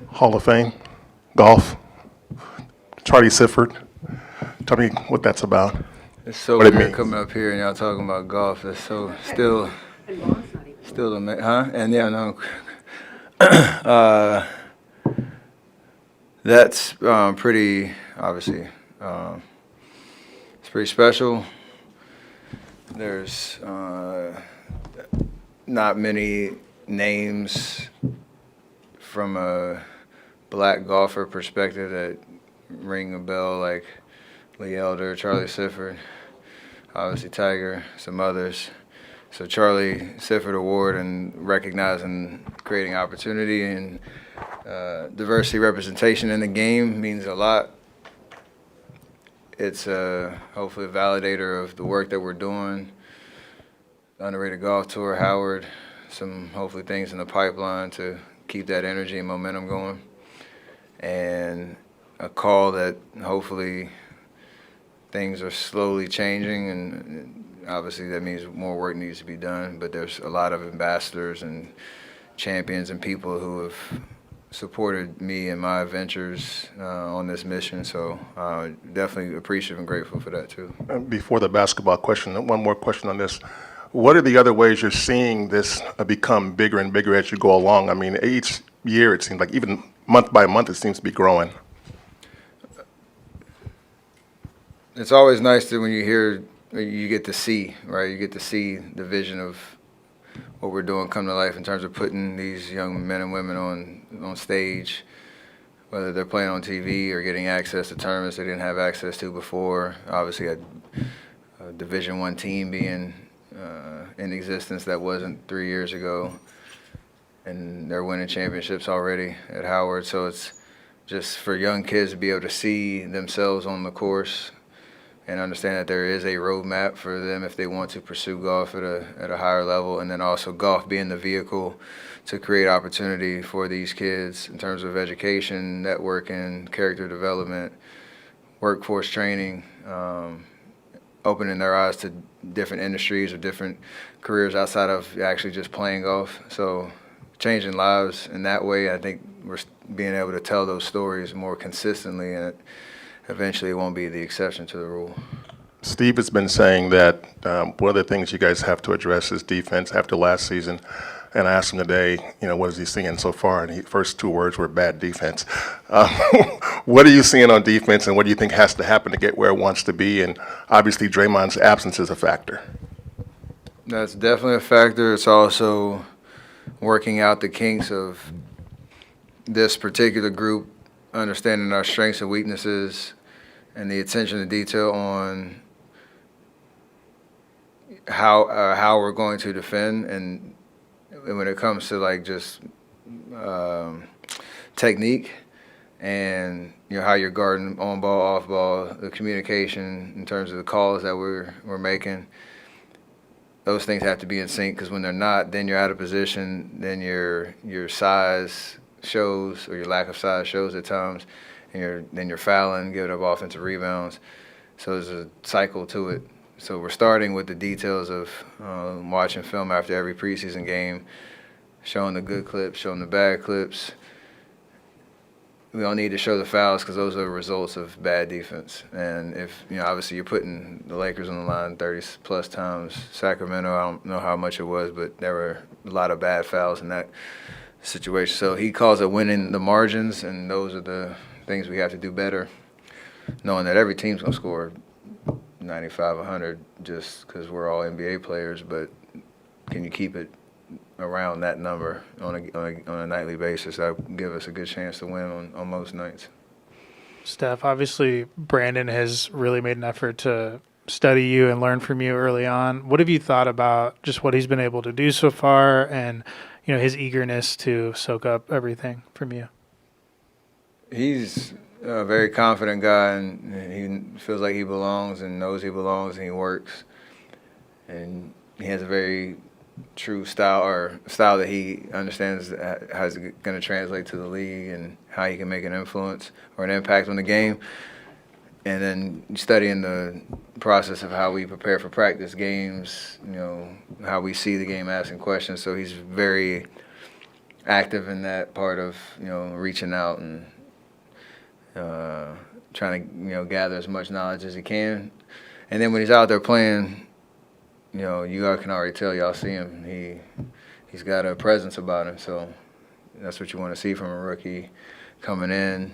Hall of Fame, golf, Charlie Sifford. Tell me what that's about, It's so what it weird means. coming up here and y'all talking about golf. That's so still huh? And yeah, no. That's pretty obviously. It's pretty special. There's not many names from a black golfer perspective that ring a bell like Lee Elder, Charlie Sifford, obviously Tiger, some others. So Charlie Sifford Award and recognizing creating opportunity and diversity representation in the game means a lot. It's hopefully a validator of the work that we're doing. Underrated Golf Tour, Howard, some hopefully things in the pipeline to keep that energy and momentum going. And a call that hopefully things are slowly changing, and obviously that means more work needs to be done, but there's a lot of ambassadors and champions and people who have supported me and my ventures on this mission, so definitely appreciative and grateful for that too. Before the basketball question, one more question on this. What are the other ways you're seeing this become bigger and bigger as you go along? I mean, each year it seems like, even month by month, it seems to be growing. It's always nice to when you get to see, right? You get to see the vision of what we're doing come to life in terms of putting these young men and women on stage, whether they're playing on TV or getting access to tournaments they didn't have access to before. Obviously, a Division I team being in existence that wasn't 3 years ago, and they're winning championships already at Howard. So it's just for young kids to be able to see themselves on the course and understand that there is a roadmap for them if they want to pursue golf at a higher level, and then also golf being the vehicle to create opportunity for these kids in terms of education, networking, character development, workforce training, opening their eyes to different industries or different careers outside of actually just playing golf. So changing lives in that way, I think we're being able to tell those stories more consistently, and eventually it won't be the exception to the rule. Steve has been saying that one of the things you guys have to address is defense after last season. And I asked him today, what is he seeing so far? And first two words were bad defense. What are you seeing on defense, and what do you think has to happen to get where it wants to be? And obviously Draymond's absence is a factor. That's definitely a factor. It's also working out the kinks of this particular group, understanding our strengths and weaknesses, and the attention to detail on how we're going to defend, and when it comes to like just technique and how you're guarding on ball, off ball, the communication in terms of the calls that we're making. Those things have to be in sync, because when they're not, then you're out of position. Then your size shows, or your lack of size shows at times, and then you're fouling, giving up offensive rebounds. So there's a cycle to it. So we're starting with the details of watching film after every preseason game, showing the good clips, showing the bad clips. We don't need to show the fouls, because those are the results of bad defense. And if, obviously you're putting the Lakers on the line 30-plus times. Sacramento, I don't know how much it was, but there were a lot of bad fouls in that situation. So he calls it winning the margins, and those are the things we have to do better, knowing that every team's going to score 95, 100 just because we're all NBA players, but can you keep it around that number on a nightly basis? That would give us a good chance to win on most nights. Steph, obviously Brandon has really made an effort to study you and learn from you early on. What have you thought about just what he's been able to do so far, and his eagerness to soak up everything from you? He's a very confident guy, and he feels like he belongs and knows he belongs, and he works. And he has a very true style that he understands how it's going to translate to the league and how he can make an influence or an impact on the game. And then studying the process of how we prepare for practice games, how we see the game, asking questions. So he's very active in that part of, reaching out and trying to, gather as much knowledge as he can. And then when he's out there playing, you all can already tell, y'all see him, he's got a presence about him. So that's what you want to see from a rookie coming in.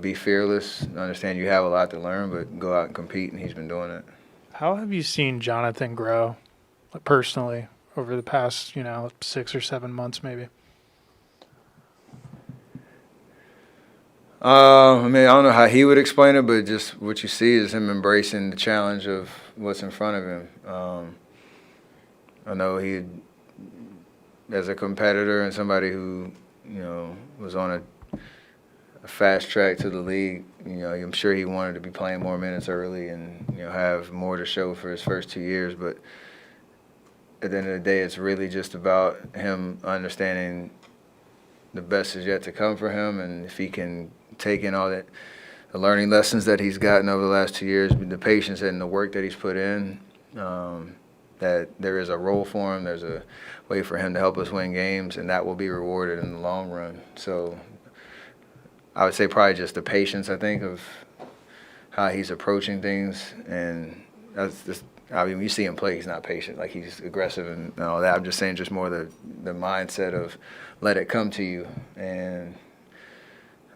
Be fearless, understand you have a lot to learn, but go out and compete, and he's been doing it. How have you seen Jonathan grow, like, personally, over the past, 6 or 7 months maybe? I don't know how he would explain it, but just what you see is him embracing the challenge of what's in front of him. I know he, as a competitor and somebody who, was on a fast track to the league, I'm sure he wanted to be playing more minutes early and, have more to show for his first 2 years. But at the end of the day, it's really just about him understanding the best is yet to come for him, and if he can take in all the learning lessons that he's gotten over the last 2 years, the patience and the work that he's put in, that there is a role for him, there's a way for him to help us win games, and that will be rewarded in the long run. So I would say probably just the patience, I think, of how he's approaching things, and that's just, you see him play, he's not patient, like he's aggressive and all that. I'm just saying just more the mindset of let it come to you, and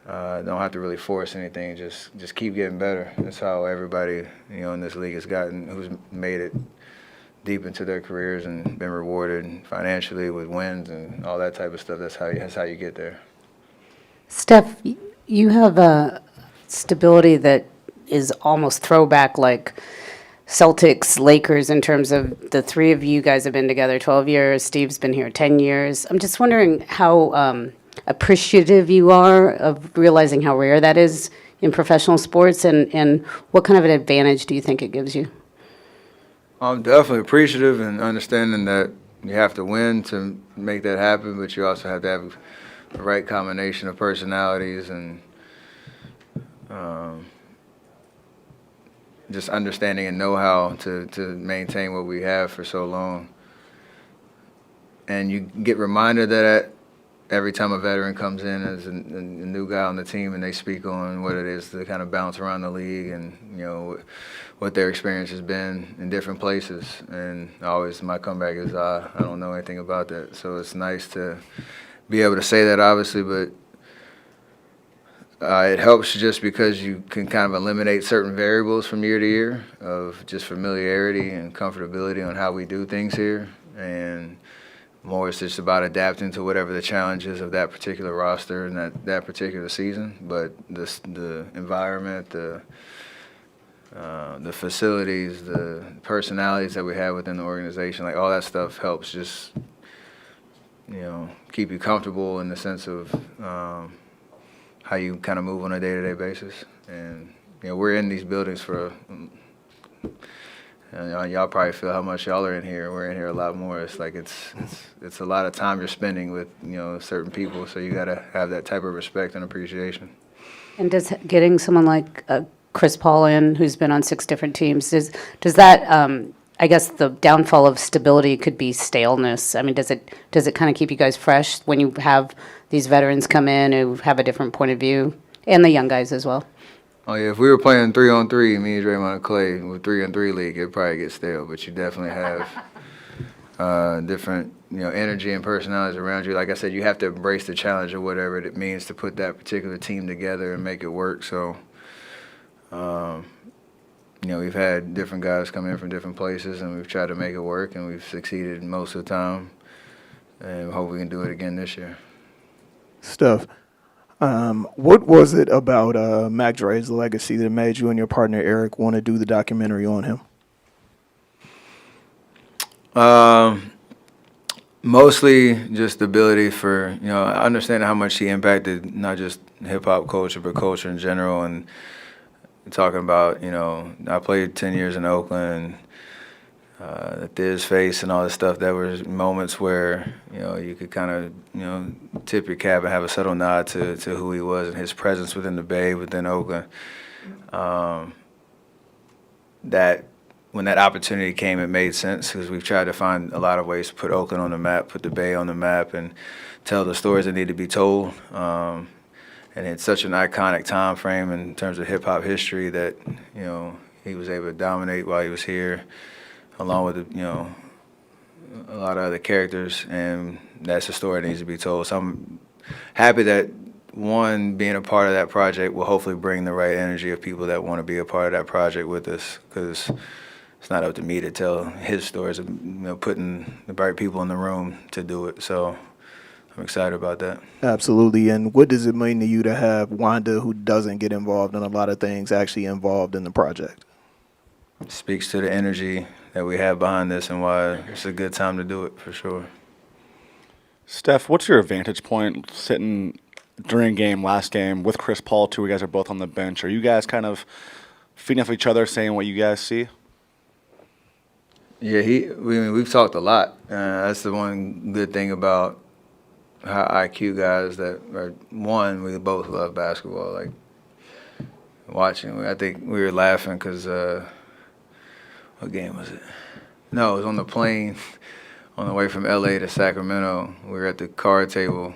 don't have to really force anything, just keep getting better. That's how everybody, in this league has gotten, who's made it deep into their careers and been rewarded financially with wins and all that type of stuff. That's how you get there. Steph, you have a stability that is almost throwback, like Celtics, Lakers, in terms of the three of you guys have been together 12 years. Steve's been here 10 years. I'm just wondering how appreciative you are of realizing how rare that is in professional sports, and what kind of an advantage do you think it gives you? I'm definitely appreciative and understanding that you have to win to make that happen, but you also have to have the right combination of personalities and just understanding and know-how to maintain what we have for so long. And you get reminded that every time a veteran comes in as a new guy on the team and they speak on what it is to kind of bounce around the league and, what their experience has been in different places. And always my comeback is, I don't know anything about that. So it's nice to be able to say that, obviously, but it helps just because you can kind of eliminate certain variables from year to year of just familiarity and comfortability on how we do things here. And more it's just about adapting to whatever the challenges of that particular roster and that particular season. But the environment, the facilities, the personalities that we have within the organization, like all that stuff helps just, keep you comfortable in the sense of how you kind of move on a day-to-day basis. And, we're in these buildings for, y'all probably feel how much y'all are in here. We're in here a lot more. It's like it's a lot of time you're spending with, certain people. So you got to have that type of respect and appreciation. And does getting someone like Chris Paul in, who's been on 6 different teams, does that, I guess the downfall of stability could be staleness. I mean, does it kind of keep you guys fresh when you have these veterans come in who have a different point of view, and the young guys as well? Oh, yeah, if we were playing 3-on-3, me and Draymond and Klay, with 3-on-3 league, it'd probably get stale, but you definitely have different, energy and personalities around you. Like I said, you have to embrace the challenge of whatever it means to put that particular team together and make it work. So, we've had different guys come in from different places, and we've tried to make it work, and we've succeeded most of the time, and we hope we can do it again this year. Steph, what was it about Mac Dre's legacy that made you and your partner Erick want to do the documentary on him? Mostly just the ability for, understanding how much he impacted not just hip-hop culture, but culture in general. And talking about, I played 10 years in Oakland, the Thiz face and all this stuff. There was moments where, you could kind of, tip your cap and have a subtle nod to who he was and his presence within the Bay, within Oakland. That when that opportunity came, it made sense because we've tried to find a lot of ways to put Oakland on the map, put the Bay on the map, and tell the stories that need to be told. And it's such an iconic time frame in terms of hip hop history that, you know, he was able to dominate while he was here, along with, you know, a lot of other characters, and that's a story that needs to be told. So I'm happy that, one, being a part of that project will hopefully bring the right energy of people that want to be a part of that project with us, because it's not up to me to tell his stories, you know, putting the right people in the room to do it. So I'm excited about that. Absolutely. And what does it mean to you to have Wanda, who doesn't get involved in a lot of things, actually involved in the project? It speaks to the energy that we have behind this and why it's a good time to do it, for sure. Steph, what's your vantage point sitting during last game with Chris Paul too? You guys are both on the bench. Are you guys kind of feeding off each other, saying what you guys see? Yeah, we've talked a lot. That's the one good thing about high IQ guys that are, one, we both love basketball. Like, watching, I think we were laughing because, what game was it? No, it was on the plane on the way from LA to Sacramento. We were at the card table,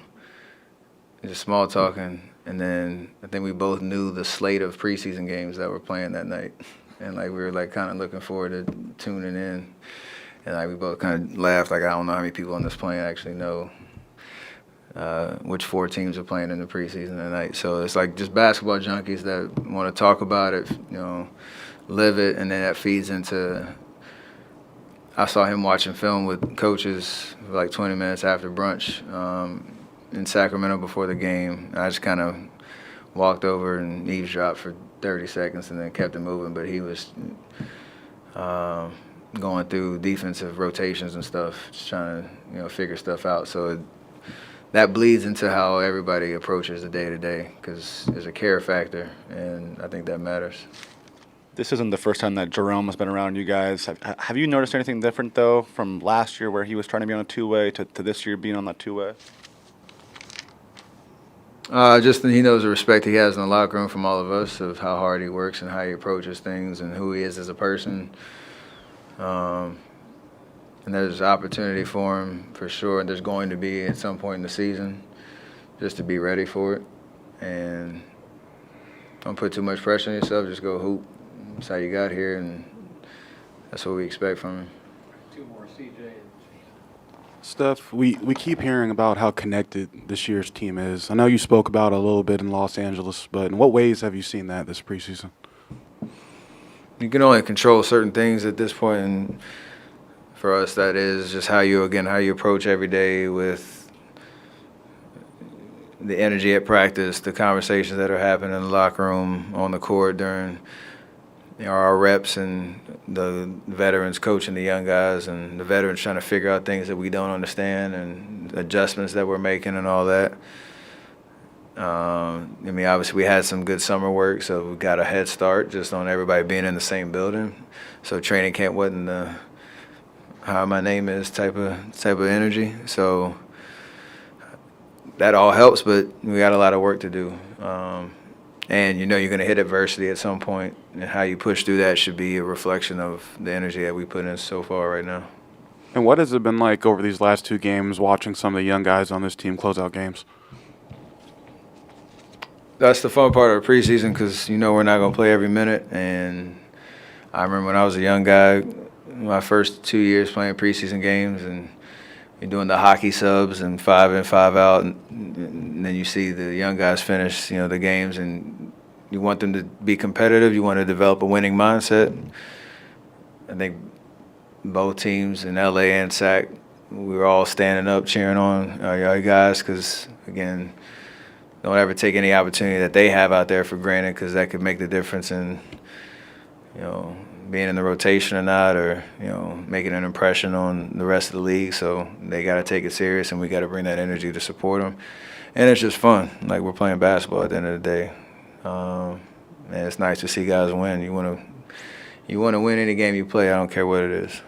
just small talking, and then I think we both knew the slate of preseason games that were playing that night. And like we were like kind of looking forward to tuning in. And like we both kind of laughed, like I don't know how many people on this plane actually know which 4 teams are playing in the preseason tonight. So it's like just basketball junkies that want to talk about it, you know, live it, and then that feeds into. I saw him watching film with coaches for like 20 minutes after brunch in Sacramento before the game. I just kind of walked over and eavesdropped for 30 seconds and then kept it moving. But he was going through defensive rotations and stuff, just trying to, you know, figure stuff out. So that bleeds into how everybody approaches the day-to-day, because there's a care factor, and I think that matters. This isn't the first time that Jerome has been around you guys. Have you noticed anything different, though, from last year where he was trying to be on a two-way to this year being on that two-way? Just that he knows the respect he has in the locker room from all of us, of how hard he works and how he approaches things and who he is as a person. And there's opportunity for him, for sure. There's going to be at some point in the season, just to be ready for it. And don't put too much pressure on yourself. Just go hoop. That's how you got here, and that's what we expect from him. 2 more, CJ. Steph, we keep hearing about how connected this year's team is. I know you spoke about it a little bit in Los Angeles, but in what ways have you seen that this preseason? You can only control certain things at this point, and for us, that is just how you approach every day with the energy at practice, the conversations that are happening in the locker room, on the court during, you know, our reps, and the veterans coaching the young guys, and the veterans trying to figure out things that we don't understand and adjustments that we're making and all that. I mean, obviously we had some good summer work, so we got a head start just on everybody being in the same building. So training camp wasn't the how my name is type of energy. So that all helps, but we got a lot of work to do. And you know you're going to hit adversity at some point, and how you push through that should be a reflection of the energy that we put in so far right now. And what has it been like over these last 2 games, watching some of the young guys on this team close out games? That's the fun part of the preseason, because you know we're not going to play every minute. And I remember when I was a young guy, my first 2 years playing preseason games, and you're doing the hockey subs and 5 in, 5 out, and then you see the young guys finish, you know, the games, and you want them to be competitive. You want to develop a winning mindset. I think both teams in LA and SAC, we were all standing up cheering on our guys, because again, don't ever take any opportunity that they have out there for granted, because that could make the difference in, you know, being in the rotation or not, or, you know, making an impression on the rest of the league. So they got to take it serious, and we got to bring that energy to support them. And it's just fun. Like, we're playing basketball at the end of the day. And it's nice to see guys win. You want to win any game you play. I don't care what it is.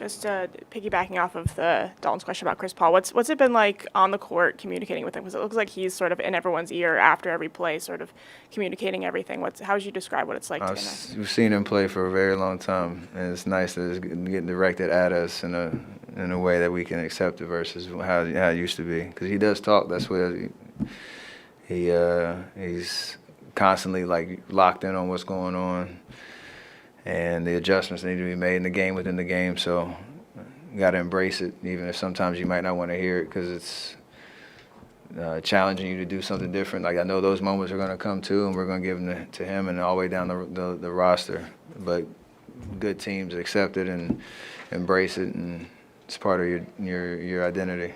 Just piggybacking off of the Dalton's question about Chris Paul, what's it been like on the court communicating with him? Because it looks like he's sort of in everyone's ear after every play, sort of communicating everything. How would you describe what it's like to him? We've seen him play for a very long time, and it's nice that it's getting directed at us in a way that we can accept it versus how it used to be. Because he does talk. That's what he's constantly like locked in on what's going on. And the adjustments need to be made in the game within the game. So you got to embrace it, even if sometimes you might not want to hear it because it's challenging you to do something different. Like I know those moments are going to come too, and we're going to give them to him and all the way down the roster. But good teams accept it and embrace it, and it's part of your identity.